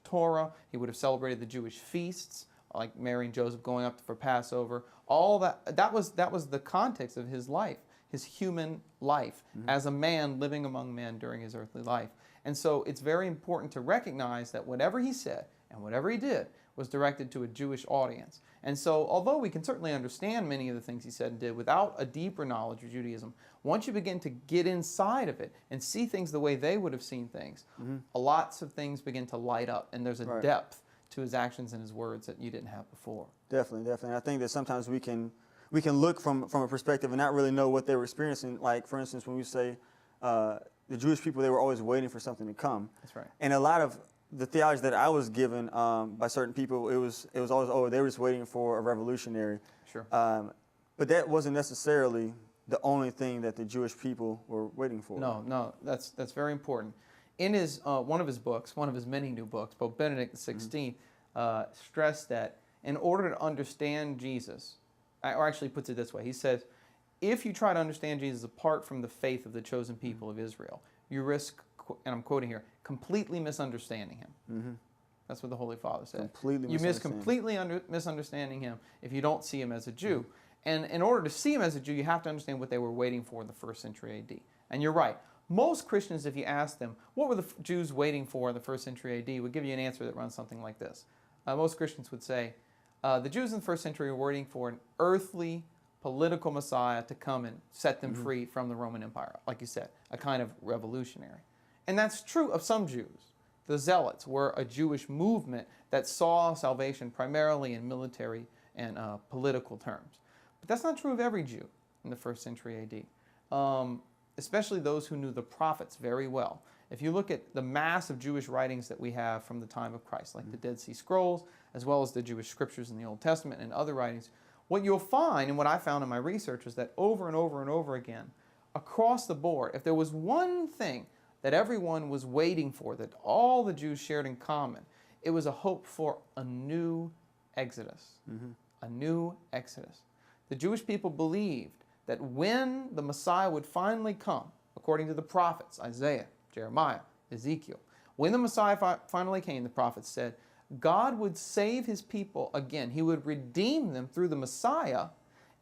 Torah. He would have celebrated the Jewish feasts, like Mary and Joseph going up for Passover. All that was the context of his life, his human life, as a man living among men during his earthly life. And so it's very important to recognize that whatever he said and whatever he did was directed to a Jewish audience. And so although we can certainly understand many of the things he said and did without a deeper knowledge of Judaism, once you begin to get inside of it and see things the way they would have seen things, lots of things begin to light up, and there's a depth to his actions and his words that you didn't have before. Definitely, definitely. I think that sometimes we can look from a perspective and not really know what they were experiencing. Like, for instance, when we say the Jewish people, they were always waiting for something to come. That's right. And a lot of the theology that I was given by certain people, it was always, oh, they were just waiting for a revolutionary. Sure. But that wasn't necessarily the only thing that the Jewish people were waiting for. No, that's very important. In his one of his books, one of his many new books, Pope Benedict XVI stressed that in order to understand Jesus, or actually puts it this way, he says, if you try to understand Jesus apart from the faith of the chosen people of Israel, you risk, and I'm quoting here, completely misunderstanding him. That's what the Holy Father said. You miss completely misunderstanding him if you don't see him as a Jew. And in order to see him as a Jew, you have to understand what they were waiting for in the 1st century AD. And you're right. Most Christians, if you ask them, what were the Jews waiting for in the 1st century AD, would give you an answer that runs something like this. Most Christians would say, the Jews in the 1st century were waiting for an earthly political Messiah to come and set them free from the Roman Empire, like you said, a kind of revolutionary. And that's true of some Jews. The Zealots were a Jewish movement that saw salvation primarily in military and political terms. But that's not true of every Jew in the 1st century AD, especially those who knew the prophets very well. If you look at the mass of Jewish writings that we have from the time of Christ, like the Dead Sea Scrolls, as well as the Jewish scriptures in the Old Testament and other writings, what you'll find, and what I found in my research, is that over and over and over again, across the board, if there was one thing that everyone was waiting for, that all the Jews shared in common, it was a hope for a new Exodus. A new Exodus. The Jewish people believed that when the Messiah would finally come, according to the prophets, Isaiah, Jeremiah, Ezekiel, when the Messiah finally came, the prophets said, God would save his people again. He would redeem them through the Messiah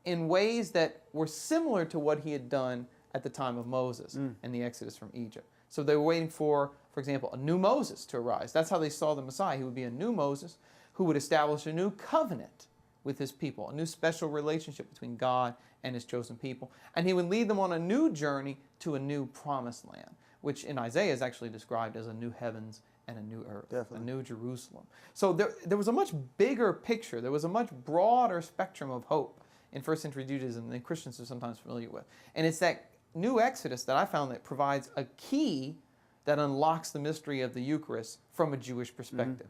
in ways that were similar to what he had done at the time of Moses and the Exodus from Egypt. So they were waiting for example, a new Moses to arise. That's how they saw the Messiah. He would be a new Moses who would establish a new covenant with his people, a new special relationship between God and his chosen people. And he would lead them on a new journey to a new promised land, which in Isaiah is actually described as a new heavens and a new earth, a new Jerusalem. So there was a much bigger picture. There was a much broader spectrum of hope in first century Judaism than Christians are sometimes familiar with. And it's that new Exodus that I found that provides a key that unlocks the mystery of the Eucharist from a Jewish perspective.